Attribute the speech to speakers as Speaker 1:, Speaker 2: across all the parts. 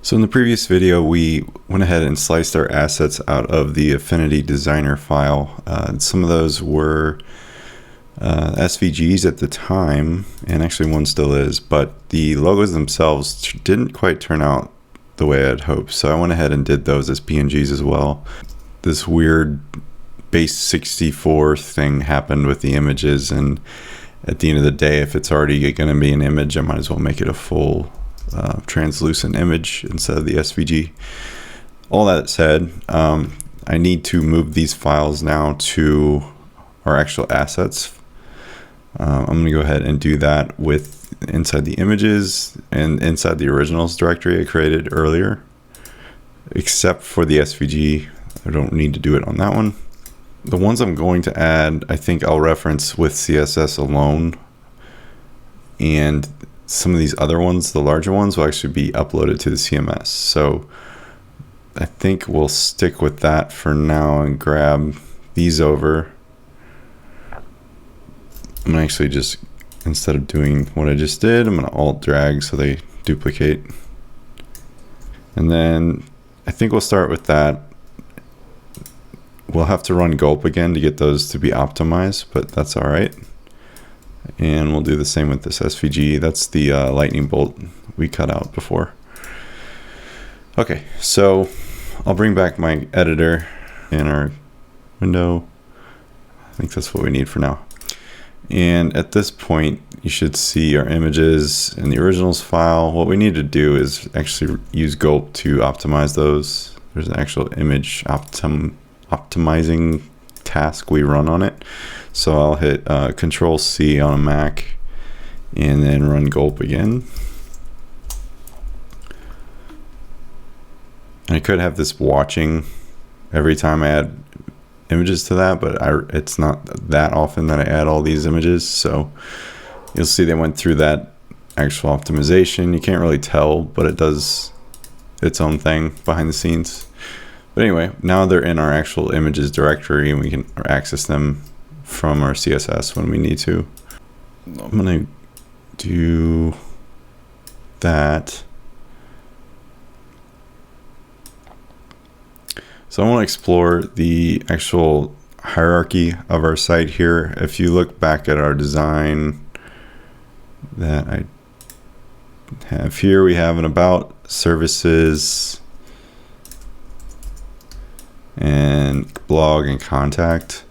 Speaker 1: So in the previous video, we went ahead and sliced our assets out of the Affinity Designer file. Some of those were SVGs at the time, and actually one still is, but the logos themselves didn't quite turn out the way I'd hoped. So I went ahead and did those as PNGs as well. This weird base 64 thing happened with the images, and at the end of the day, if it's already going to be an image, I might as well make it a full translucent image instead of the SVG. All that said, I need to move these files now to our actual assets. I'm going to go ahead and do that with inside the images and inside the originals directory I created earlier, except for the SVG. I don't need to do it on that one. The ones I'm going to add, I think I'll reference with CSS alone, and some of these other ones, the larger ones, will actually be uploaded to the CMS. So I think we'll stick with that for now and grab these over. I'm gonna actually just, instead of doing what I just did, I'm gonna alt drag so they duplicate. And then I think we'll start with that. We'll have to run gulp again to get those to be optimized, but that's all right. And we'll do the same with this SVG. That's the lightning bolt we cut out before. Okay, so I'll bring back my editor in our window. I think that's what we need for now. And at this point, you should see our images in the originals file. What we need to do is actually use gulp to optimize those. There's an actual image optimizing task we run on it. So I'll hit Control C on a Mac and then run gulp again. And I could have this watching every time I add images to that, but it's not that often that I add all these images. So you'll see they went through that actual optimization. You can't really tell, but it does its own thing behind the scenes. But anyway, now they're in our actual images directory and we can access them from our CSS when we need to. I'm gonna do that. So I want to explore the actual hierarchy of our site here. If you look back at our design that I have here, we have an about, services, and blog and contact.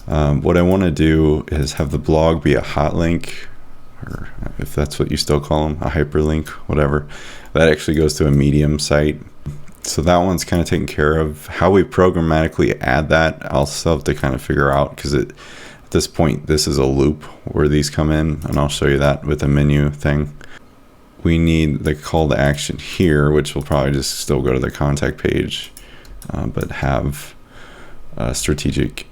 Speaker 1: What I want to do is have the blog be a hot link, or if that's what you still call them, a hyperlink, whatever. That actually goes to a Medium site. So that one's kind of taken care of. How we programmatically add that, I'll still have to kind of figure out, because at this point, this is a loop where these come in, and I'll show you that with a menu thing. We need the call to action here, which will probably just still go to the contact page, but have a strategic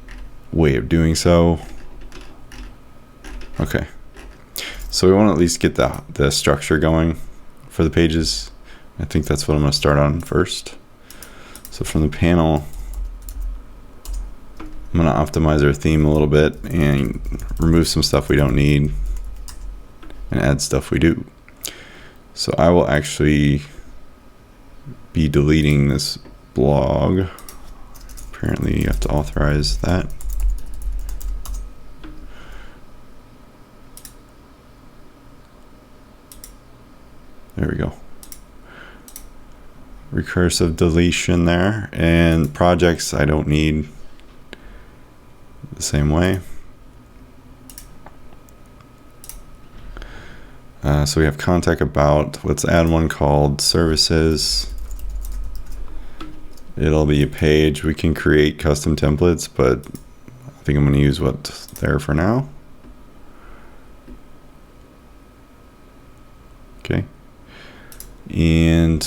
Speaker 1: way of doing so. Okay, so we want to at least get the structure going for the pages. I think that's what I'm going to start on first. So from the panel, I'm going to optimize our theme a little bit and remove some stuff we don't need and add stuff we do. So I will actually be deleting this blog. Apparently you have to authorize that. There we go. Recursive deletion there, and projects I don't need the same way. So we have contact about. Let's add one called services. It'll be a page. We can create custom templates, but I think I'm going to use what's there for now. Okay. And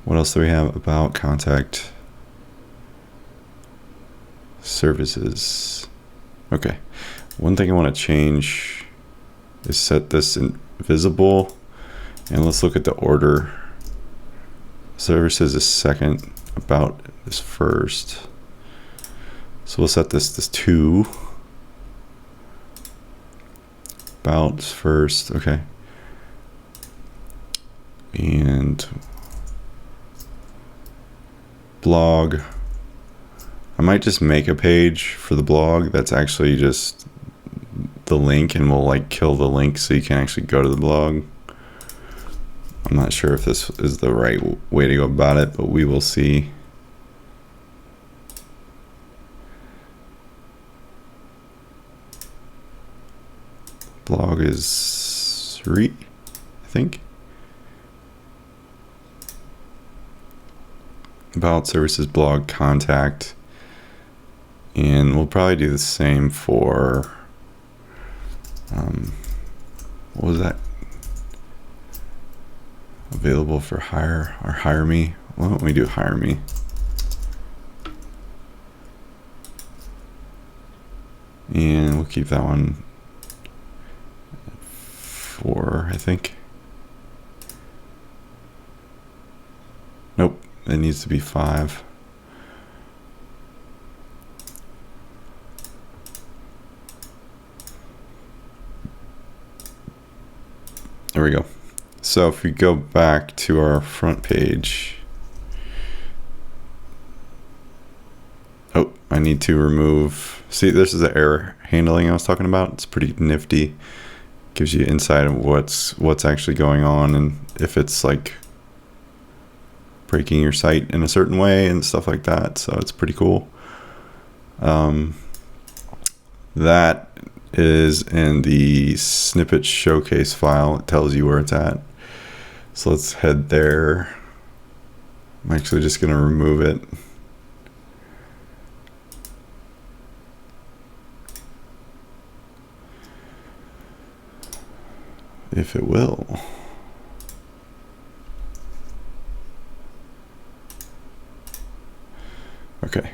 Speaker 1: what else do we have about contact services? Okay, one thing I want to change is set this in visible, and let's look at the order. Services is second, about is first. So we'll set this to 2. About first, okay. And blog. I might just make a page for the blog that's actually just the link, and we'll like kill the link so you can actually go to the blog. I'm not sure if this is the right way to go about it, but we will see. Blog is 3, I think. About services, blog, contact. And we'll probably do the same for, what was that? Available for hire or hire me. Why don't we do hire me? And we'll keep that one at 4, I think. Nope, it needs to be 5. There we go. So if we go back to our front page, oh, I need to remove, see, this is the error handling I was talking about. It's pretty nifty. Gives you insight of what's actually going on, and if it's like breaking your site in a certain way and stuff like that. So it's pretty cool. That is in the snippet showcase file. It tells you where it's at. So let's head there. I'm actually just going to remove it. If it will. Okay.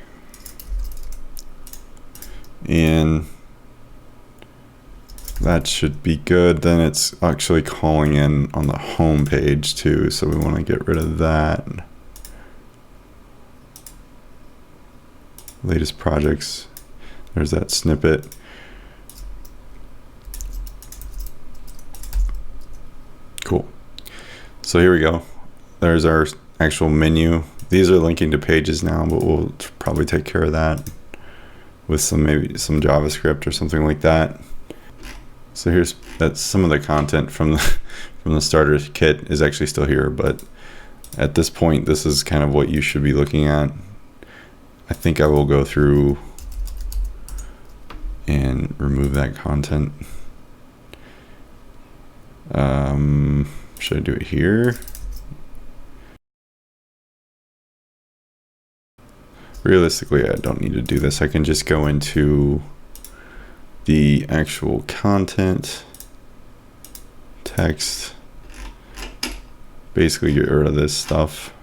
Speaker 1: And that should be good. Then it's actually calling in on the home page too, so we want to get rid of that. Latest projects. There's that snippet. Cool. So here we go. There's our actual menu. These are linking to pages now, but we'll probably take care of that with maybe some JavaScript or something like that. So that's some of the content from the starter kit is actually still here, but at this point, this is kind of what you should be looking at. I think I will go through and remove that content. Should I do it here? Realistically, I don't need to do this. I can just go into the actual content, text, basically get rid of this stuff.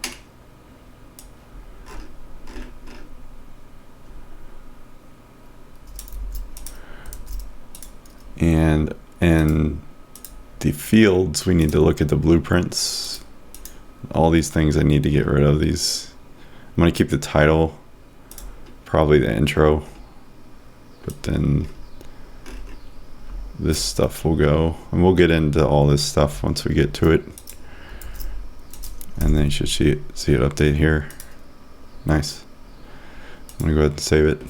Speaker 1: And the fields, we need to look at the blueprints. All these things I need to get rid of these. I'm going to keep the title, probably the intro, but then this stuff will go, and we'll get into all this stuff once we get to it. And then you should see it update here. Nice. I'm going to go ahead and save it.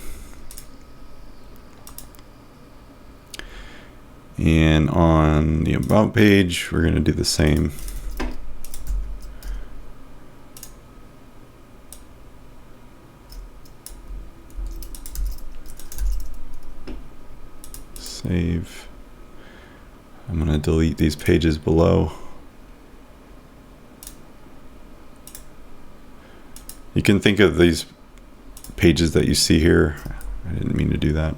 Speaker 1: And on the about page, we're going to do the same. Save. I'm going to delete these pages below. You can think of these pages that you see here, I didn't mean to do that,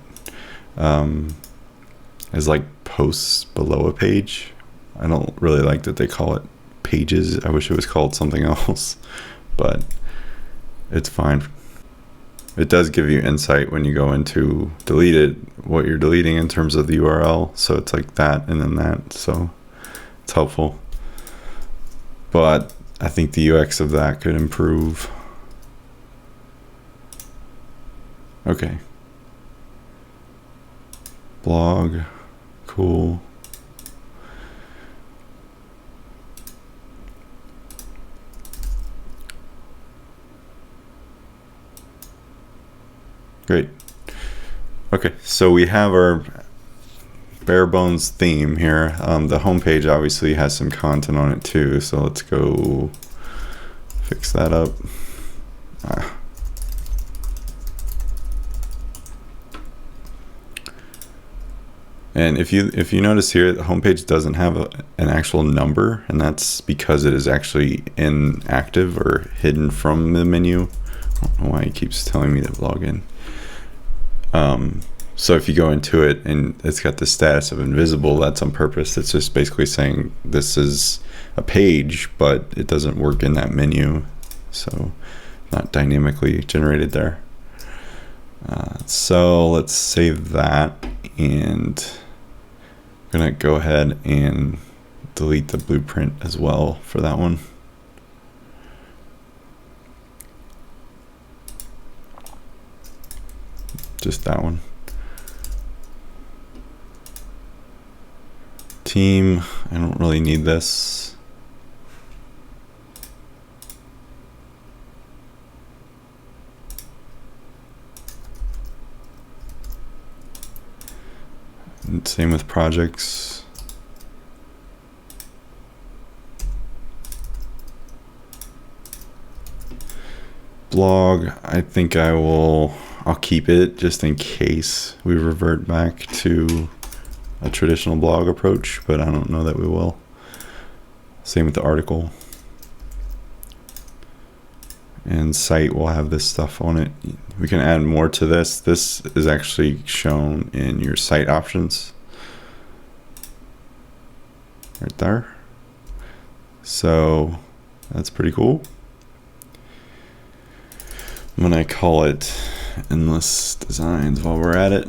Speaker 1: as like posts below a page. I don't really like that they call it pages. I wish it was called something else, but it's fine. It does give you insight when you go into delete it, what you're deleting in terms of the URL. So it's like that and then that. So it's helpful. But I think the UX of that could improve. Okay. Blog. Cool. Great. Okay, so we have our bare bones theme here. The homepage obviously has some content on it too, so let's go fix that up. And if you notice here, the homepage doesn't have an actual number, and that's because it is actually inactive or hidden from the menu. I don't know why it keeps telling me to log in. So if you go into it and it's got the status of invisible, that's on purpose. It's just basically saying this is a page, but it doesn't work in that menu, so not dynamically generated there. So let's save that, and I'm gonna go ahead and delete the blueprint as well for that one. Just that one. Team, I don't really need this. And same with projects. Blog, I think I'll keep it just in case we revert back to a traditional blog approach, but I don't know that we will. Same with the article. And site will have this stuff on it. We can add more to this. This is actually shown in your site options right there. So that's pretty cool. I'm gonna call it Endless Designs while we're at it.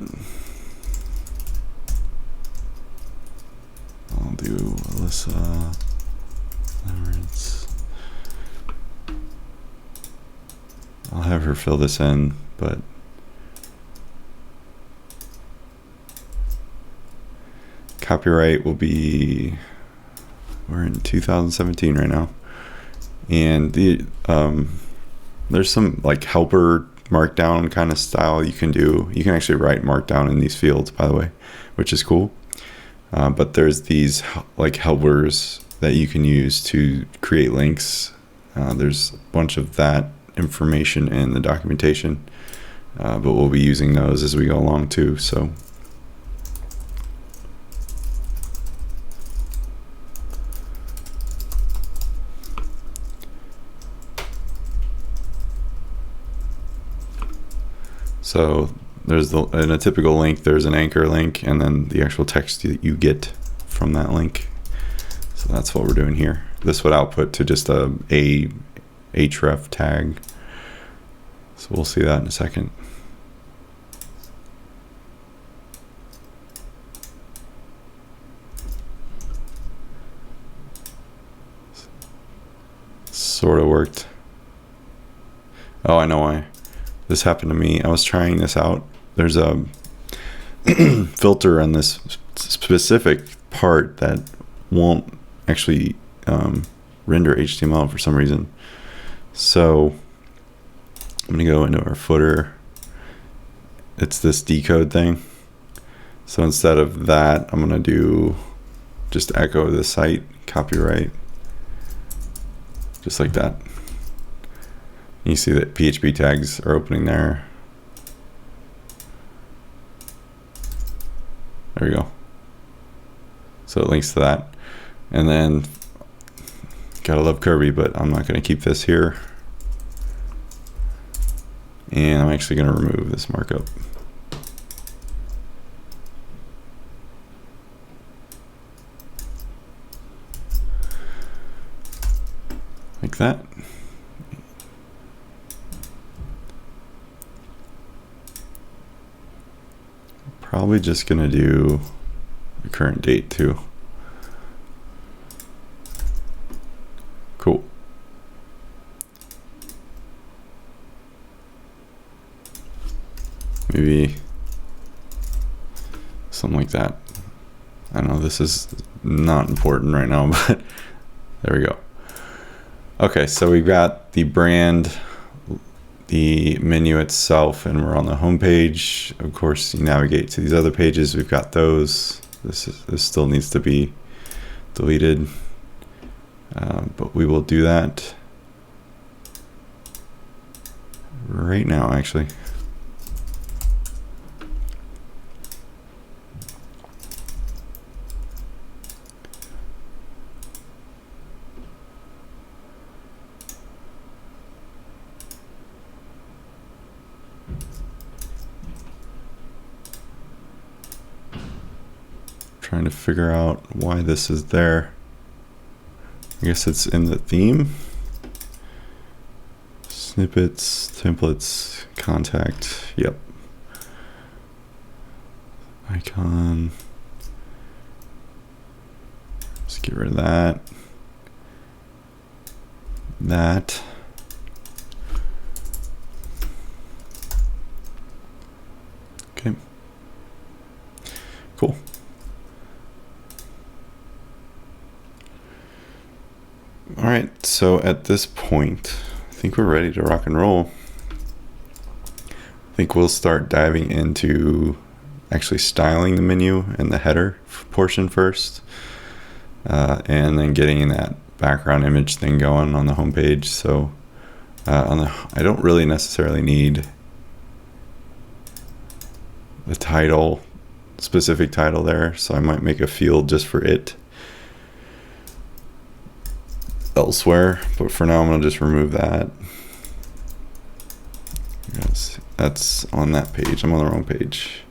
Speaker 1: I'll do Alyssa Lawrence. I'll have her fill this in, but copyright will be, we're in 2017 right now, and the there's some like helper markdown kind of style you can do. You can actually write markdown in these fields, by the way, which is cool. But there's these like helpers that you can use to create links. There's a bunch of that information in the documentation, but we'll be using those as we go along too. So there's in a typical link, there's an anchor link and then the actual text that you get from that link. So that's what we're doing here. This would output to just a href tag. So we'll see that in a second. Sort of worked. Oh, I know why. This happened to me. I was trying this out. There's a filter on this specific part that won't actually render HTML for some reason. So I'm gonna go into our footer. It's this decode thing. So instead of that, I'm gonna do just echo the site, copyright, just like that. You see that PHP tags are opening there. There we go. So it links to that. And then, gotta love Kirby, but I'm not gonna keep this here. And I'm actually gonna remove this markup. Like that. Probably just gonna do the current date too. Cool. Maybe something like that. I know this is not important right now, but there we go. Okay, so we've got the brand the menu itself and we're on the home page, of course you navigate to these other pages. We've got those. This still needs to be deleted, but we will do that right now actually. Trying to figure out why this is there. I guess it's in the theme. Snippets, templates, contact. Yep. Icon. Let's get rid of that. That. Okay. Cool. All right, so at this point, I think we're ready to rock and roll. I think we'll start diving into actually styling the menu and the header portion first, and then getting that background image thing going on the home page. So I don't really necessarily need the title, specific title there, so I might make a field just for it elsewhere, but for now I'm going to just remove that. Yes, that's on that page. I'm on the wrong page.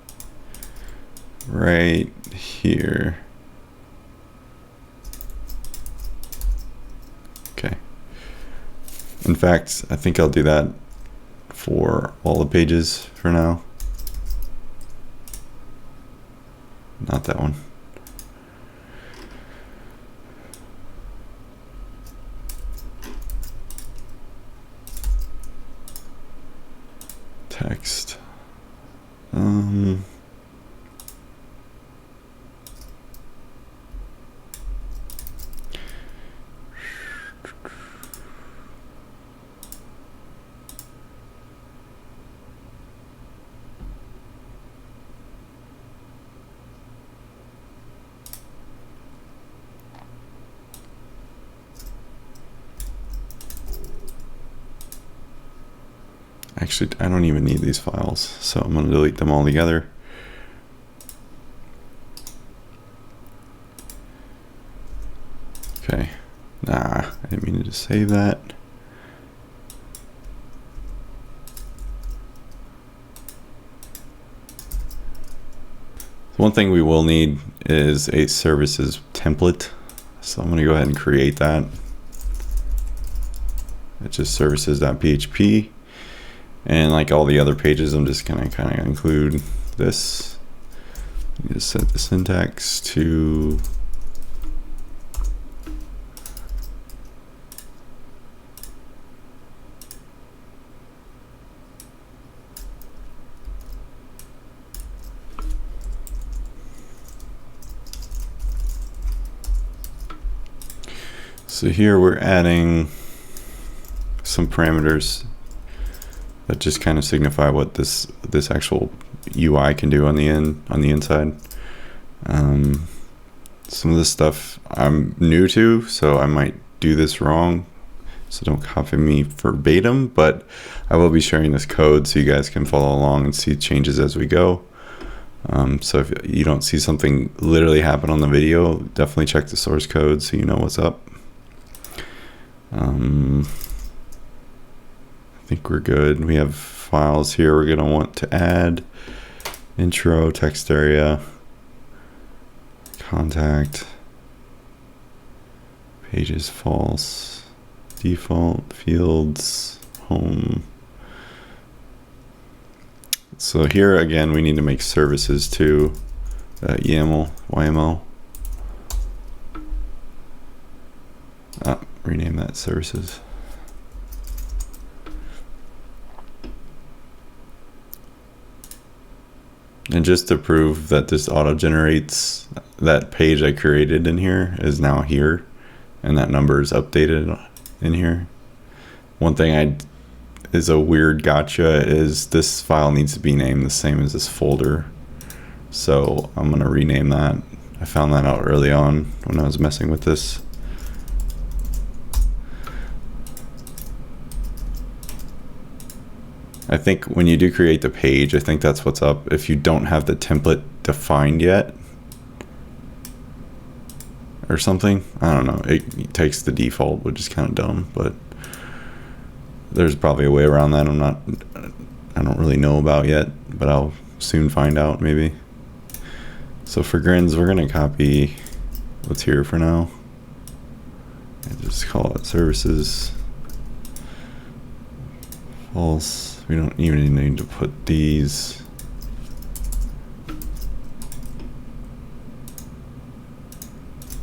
Speaker 1: Right here. Okay. In fact, I think I'll do that for all the pages for now. Not that one. Text. Actually, I don't even need these files, so I'm going to delete them all together. Okay. Nah, I didn't mean to save that. One thing we will need is a services template. So I'm going to go ahead and create that. It's just services.php. And like all the other pages, I'm just going to kind of include this. You just set the syntax to so here we're adding some parameters that just kind of signify what this actual UI can do on the inside. Some of this stuff I'm new to, so I might do this wrong, so don't copy me verbatim, but I will be sharing this code so you guys can follow along and see changes as we go. So if you don't see something literally happen on the video, definitely check the source code so you know what's up. I think we're good. We have files here we're going to want to add. Intro, text area, contact, pages false, default, fields, home. So here again, we need to make services to YAML. Rename that services. And just to prove that this auto generates, that page I created in here is now here, and that number is updated in here. One thing is a weird gotcha is this file needs to be named the same as this folder. So I'm going to rename that. I found that out early on when I was messing with this. I think when you do create the page, I think that's what's up. If you don't have the template defined yet or something, I don't know. It takes the default, which is kind of dumb, but there's probably a way around that. I don't really know about yet, but I'll soon find out maybe. So for grins, we're going to copy what's here for now and just call it services false. We don't even need to put these.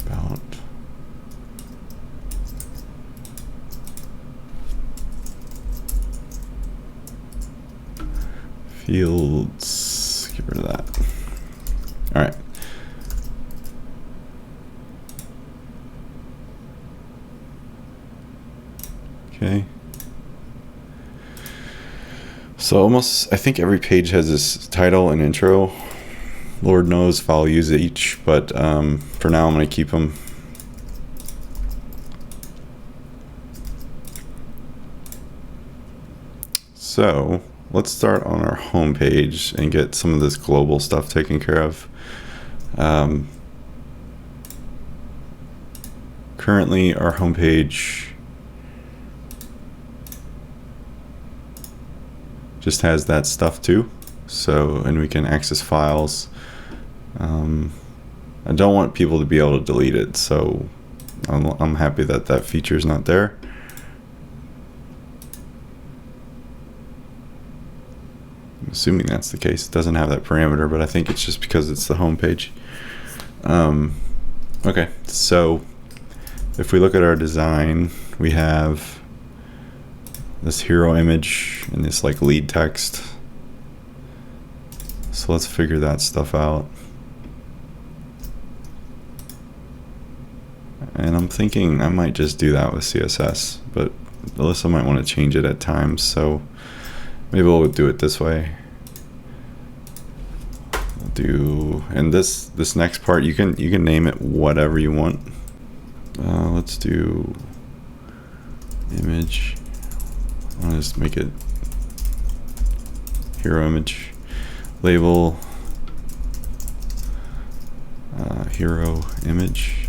Speaker 1: About. Fields, get rid of that. All right. Okay. So almost, I think every page has this title and intro. Lord knows if I'll use each, but for now I'm going to keep them. So let's start on our home page and get some of this global stuff taken care of. Currently our home page just has that stuff too, so, and we can access files. I don't want people to be able to delete it, so I'm happy that that feature is not there. I'm assuming that's the case. It doesn't have that parameter, but I think it's just because it's the home page. Okay, so if we look at our design, we have this hero image and this like lead text. So let's figure that stuff out. And I'm thinking I might just do that with CSS, but Alyssa might want to change it at times, so maybe we'll do it this way. We'll do, and this next part you can name it whatever you want. Let's do image. I'll just make it hero image. Label hero image.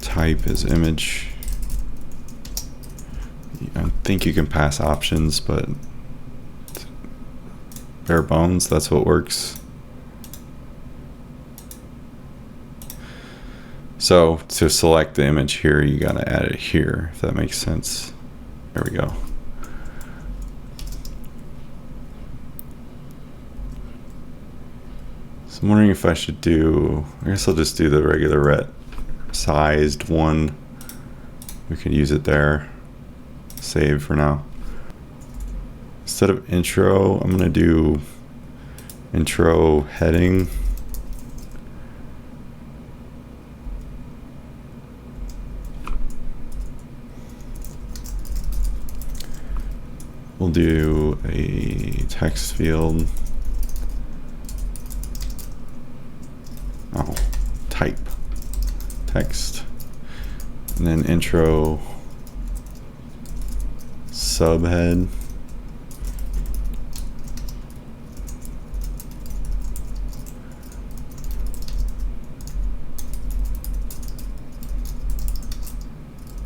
Speaker 1: Type is image. I think you can pass options, but bare bones, that's what works. So to select the image here, you gotta add it here, if that makes sense. There we go. So I'm wondering if I should do, I guess I'll just do the regular ret sized one. We could use it there. Save for now. Instead of intro, I'm gonna do intro heading. We'll do a text field. Oh, type text, and then intro subhead.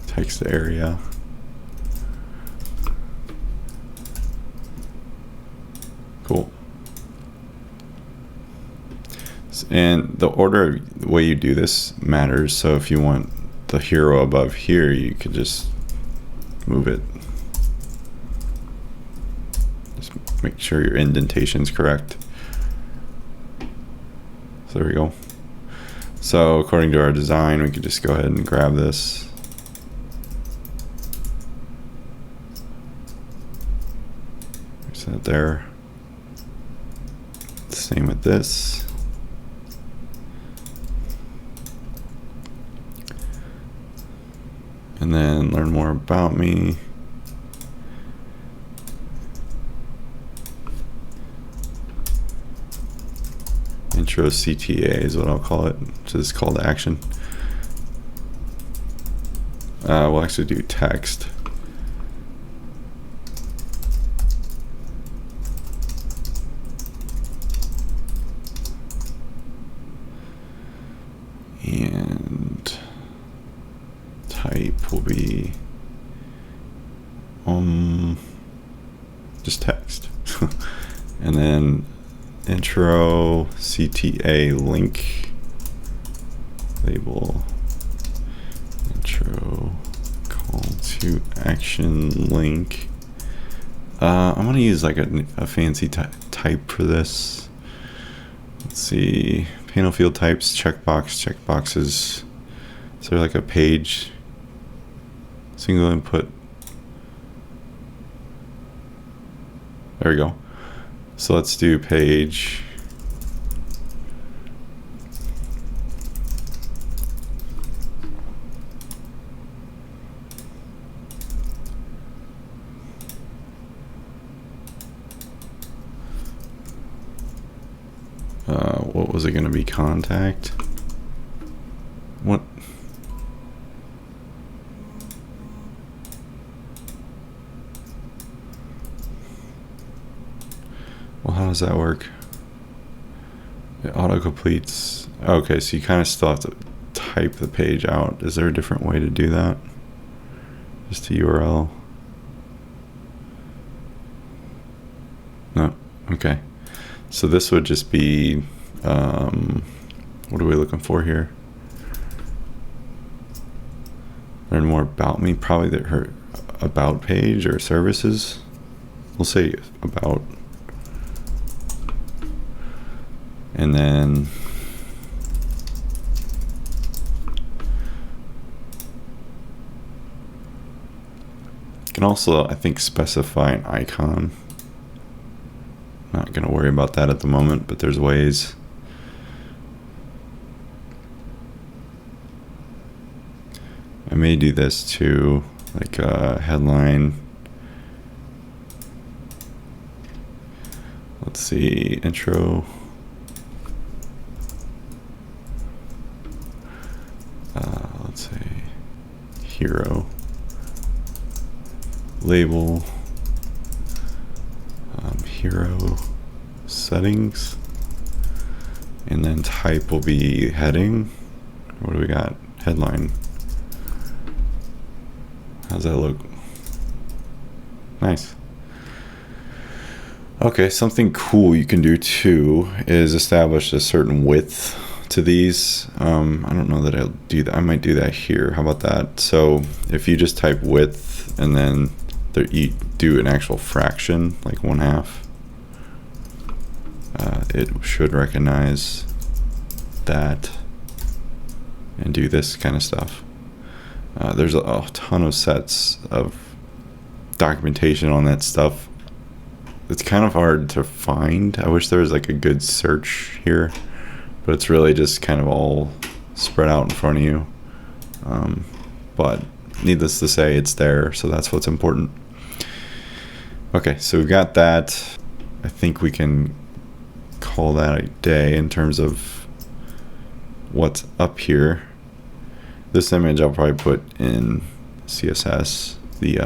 Speaker 1: Text area. Cool. And the order, the way you do this matters. So if you want the hero above here, you could just move it. Just make sure your indentation's correct. So there we go. So according to our design, we could just go ahead and grab this. There's that there. Same with this. And then learn more about me. intro CTA is what I'll call it, which is call to action. We'll actually do text. And type will be just text. And then intro CTA link label intro call to action link. I'm gonna use like a fancy type for this. Let's see, panel field types, checkboxes. Is there like a page single input? There we go. So let's do page. What was it going to be? Contact? What? Well, how does that work? It auto completes. Okay, so you kind of still have to type the page out. Is there a different way to do that? Just a URL? No. Okay. So this would just be, what are we looking for here? Learn more about me, probably her about page or services. We'll say about. And then you can also, I think, specify an icon. Not going to worry about that at the moment, but there's ways. I may do this too, like a headline. Let's see, intro. Let's say hero. Label. Hero settings, and then type will be heading. What do we got? Headline. How's that look? Nice. Okay, something cool you can do too is establish a certain width to these. I don't know that I'll do that. I might do that here. How about that? So if you just type width and then you do an actual fraction, like 1/2. It should recognize that and do this kind of stuff. There's a ton of sets of documentation on that stuff. It's kind of hard to find. I wish there was like a good search here, but it's really just kind of all spread out in front of you. But needless to say, it's there, so that's what's important. Okay, so we've got that. I think we can call that a day in terms of what's up here. This image I'll probably put in CSS, the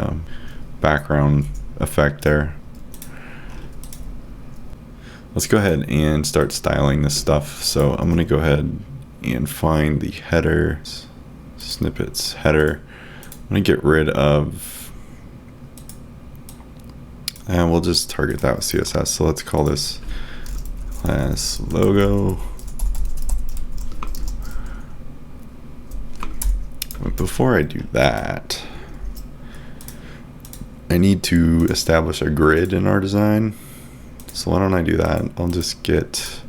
Speaker 1: background effect there. Let's go ahead and start styling this stuff. So I'm going to go ahead and find the header, snippets header. I'm going to get rid of, and we'll just target that with CSS. So let's call this class logo. But before I do that, I need to establish a grid in our design. So why don't I do that? I'll just get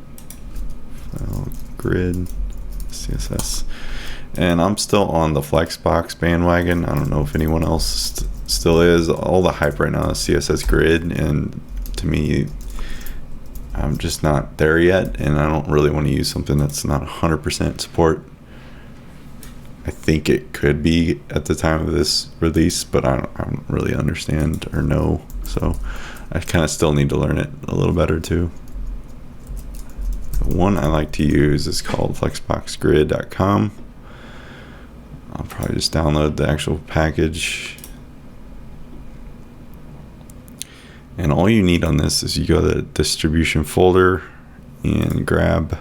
Speaker 1: file grid CSS. And I'm still on the Flexbox bandwagon. I don't know if anyone else still is. All the hype right now is CSS grid, and to me, I'm just not there yet, and I don't really want to use something that's not 100% support. I think it could be at the time of this release, but I don't really understand or know. So I kind of still need to learn it a little better too. The one I like to use is called flexboxgrid.com. I'll probably just download the actual package. And all you need on this is you go to the distribution folder and grab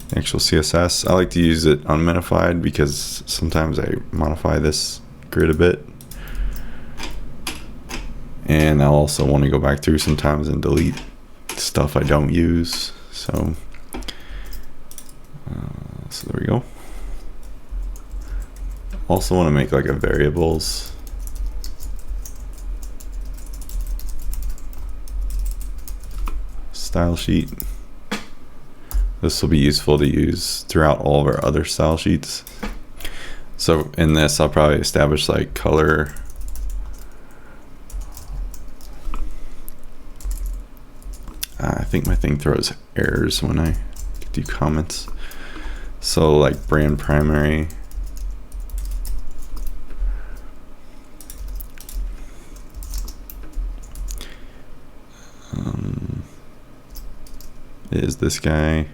Speaker 1: the actual CSS. I like to use it unminified because sometimes I modify this grid a bit. And I'll also want to go back through sometimes and delete stuff I don't use. So there we go. Also want to make like a variables. Style sheet. This will be useful to use throughout all of our other style sheets. So in this, I'll probably establish like color. I think my thing throws errors when I do comments. So like brand primary. Is this guy.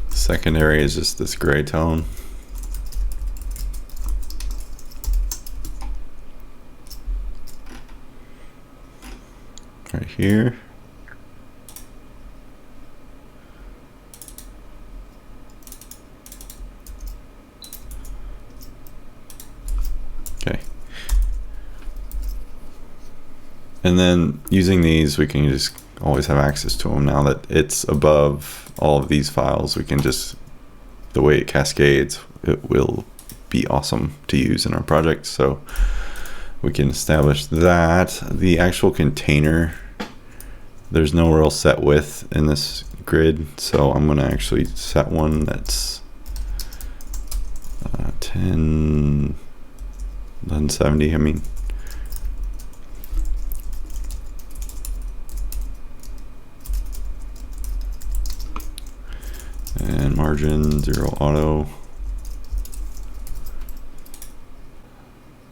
Speaker 1: Secondary is just this gray tone. Right here. Okay. And then using these, we can just always have access to them now that it's above all of these files. We can just, the way it cascades, it will be awesome to use in our project. So we can establish that. The actual container, there's no real set width in this grid, so I'm gonna actually set one that's 1070, I mean. And margin 0 auto.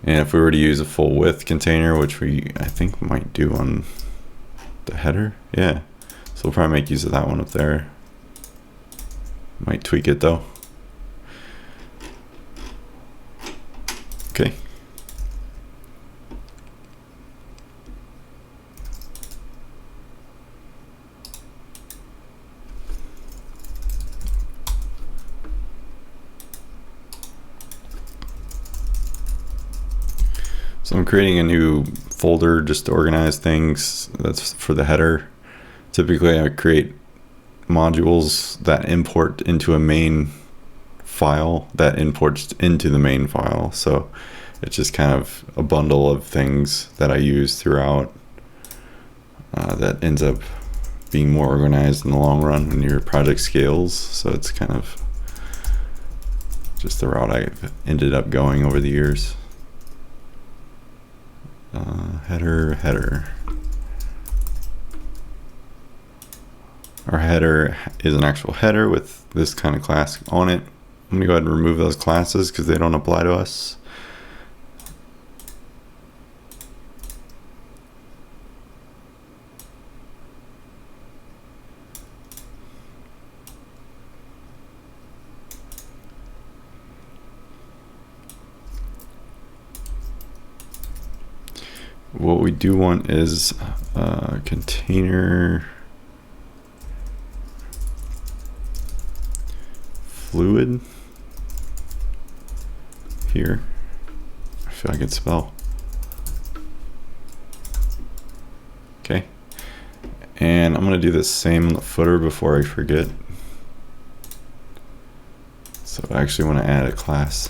Speaker 1: And if we were to use a full width container, which I think might do on the header, yeah. So we'll probably make use of that one up there. Might tweak it though. Okay. So I'm creating a new folder just to organize things. That's for the header. Typically I create modules that import into a main file that imports into the main file. So it's just kind of a bundle of things that I use throughout that ends up being more organized in the long run when your project scales. So it's kind of just the route I've ended up going over the years. Header. Our header is an actual header with this kind of class on it. I'm gonna go ahead and remove those classes because they don't apply to us. What we do want is a container fluid here. I feel like I could spell. Okay. And I'm going to do the same on the footer before I forget. So I actually want to add a class.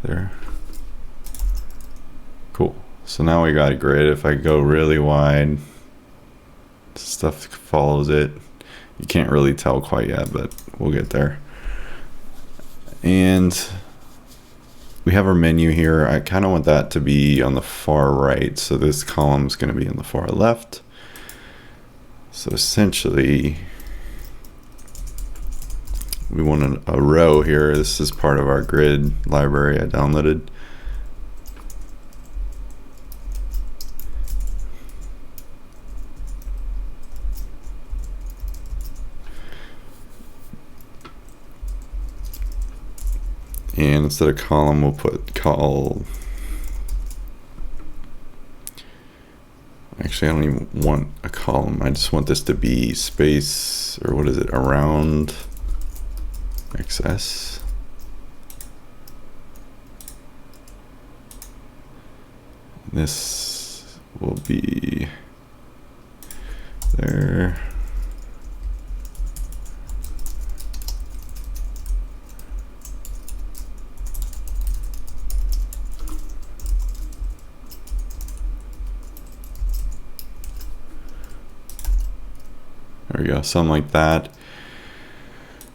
Speaker 1: There. Cool. So now we got a grid. If I go really wide, stuff follows it. You can't really tell quite yet, but we'll get there. And we have our menu here. I kind of want that to be on the far right. So this column is going to be on the far left. So essentially, we want a row here. This is part of our grid library I downloaded. And instead of column, we'll put call. Actually, I don't even want a column. I just want this to be space, or what is it, around XS. This will be there. There we go, something like that.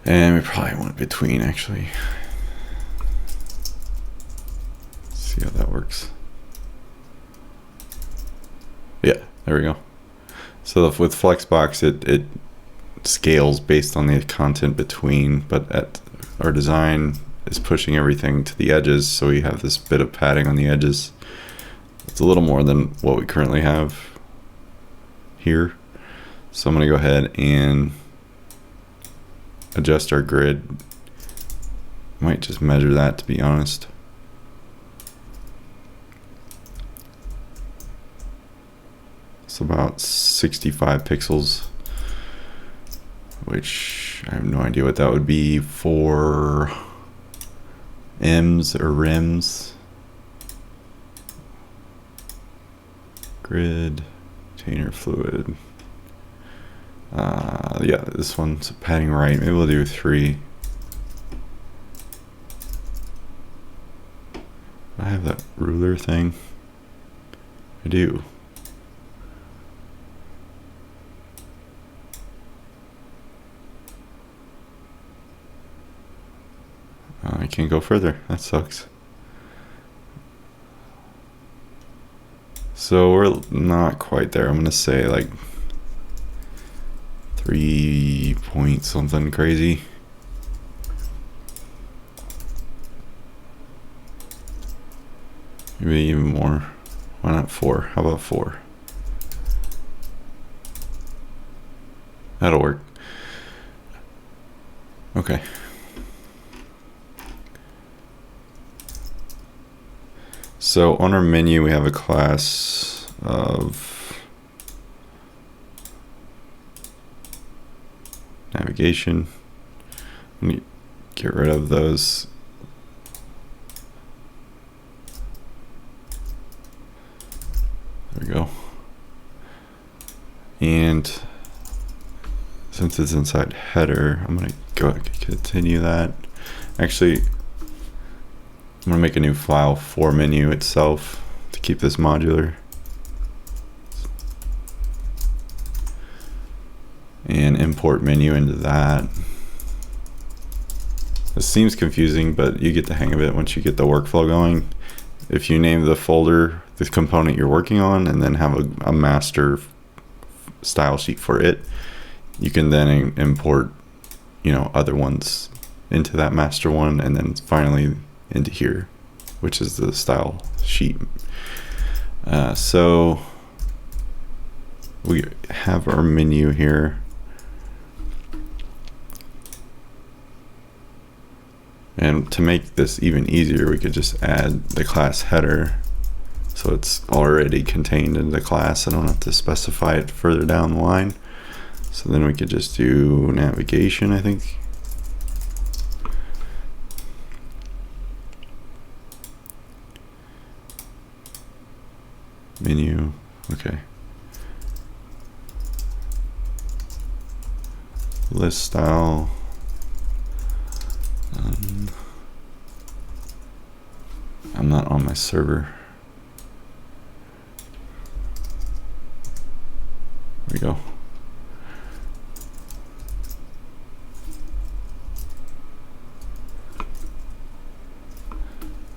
Speaker 1: And we probably want it between, actually. Let's see how that works. Yeah, there we go. So with Flexbox, it scales based on the content between, but our design is pushing everything to the edges, so we have this bit of padding on the edges. It's a little more than what we currently have here. So I'm going to go ahead and adjust our grid. Might just measure that, to be honest. It's about 65 pixels, which I have no idea what that would be for M's or rims. Grid, container fluid. Yeah, this one's padding right. Maybe we'll do 3. I have that ruler thing. I do. I can't go further. That sucks. So we're not quite there. I'm gonna say like 3 point something crazy. Maybe even more. Why not 4? How about 4? That'll work. Okay. So on our menu, we have a class of navigation. Let me get rid of those. There we go. And since it's inside header, I'm going to go ahead and continue that. Actually, I'm going to make a new file for menu itself to keep this modular. And import menu into that. This seems confusing, but you get the hang of it once you get the workflow going. If you name the folder the component you're working on and then have a master style sheet for it, you can then import, you know, other ones into that master one, and then finally into here, which is the style sheet. So we have our menu here. And to make this even easier, we could just add the class header, so it's already contained in the class. I don't have to specify it further down the line. So then we could just do navigation, I think. Menu, okay. List style. I'm not on my server. There we go.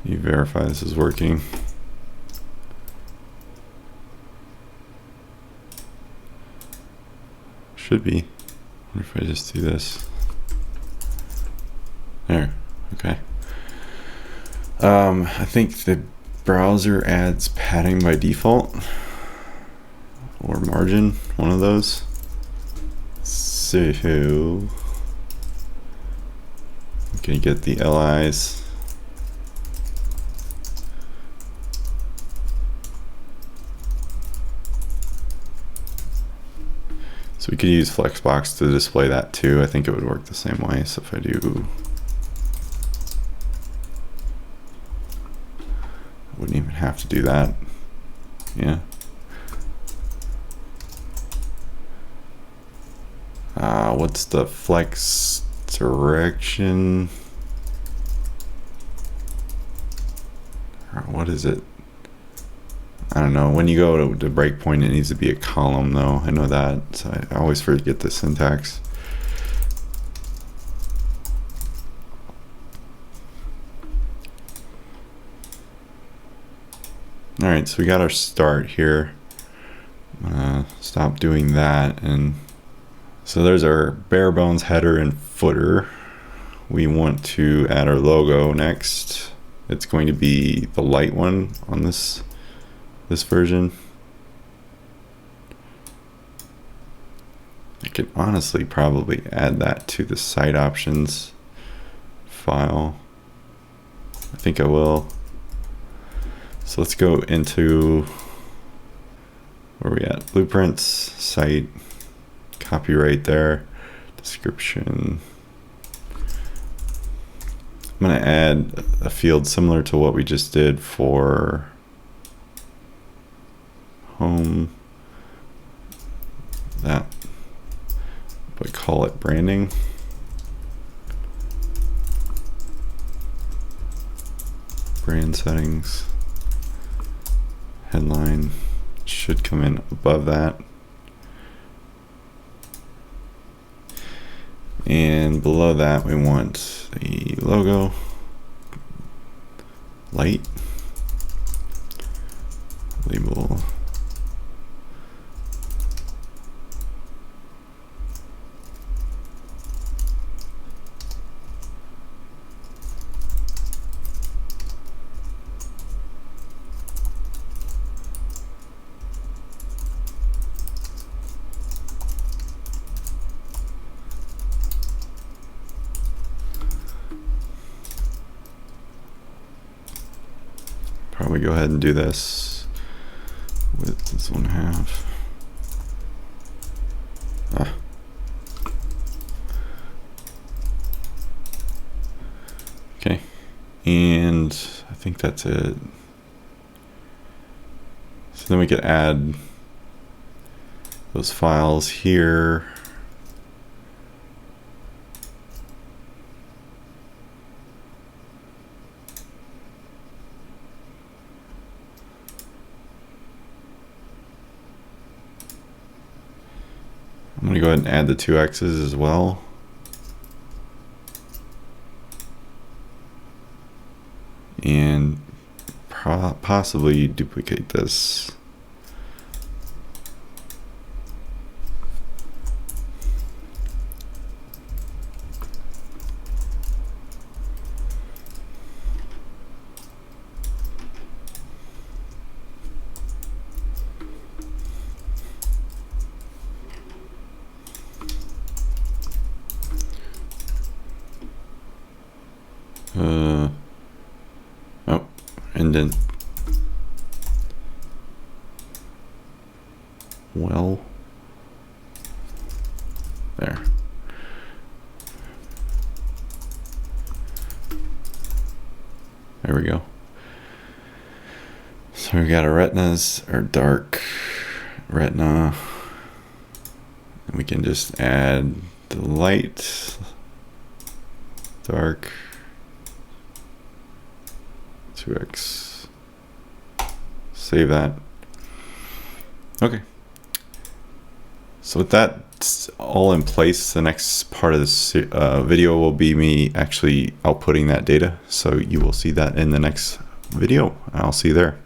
Speaker 1: New verify this is working. Should be. What if I just do this? There. Okay. I think the browser adds padding by default, or margin, one of those. So we can get the LIs. So we could use Flexbox to display that too. I think it would work the same way. So if I do, I wouldn't even have to do that. Yeah. What's the flex direction? What is it? I don't know. When you go to breakpoint, it needs to be a column, though. I know that, so I always forget the syntax. All right, so we got our start here. Stop doing that, and so there's our bare bones header and footer. We want to add our logo next. It's going to be the light one on this version. I could honestly probably add that to the site options file. I think I will. So let's go into, where are we at? Blueprints, site, copyright there, description. I'm going to add a field similar to what we just did for home, that, but call it branding. Brand settings, headline should come in above that. And below that, we want the logo, light, label, probably go ahead and do this with this 1/2. Okay, and I think that's it. So then we could add those files here. I'm going to go ahead and add the 2 X's as well. And possibly duplicate this. Oh, and then, well, there. There we go. So we got our retinas, our dark retina, and we can just add the light, dark, 2x, save that. Okay, so with that all in place, the next part of this video will be me actually outputting that data, so you will see that in the next video. I'll see you there.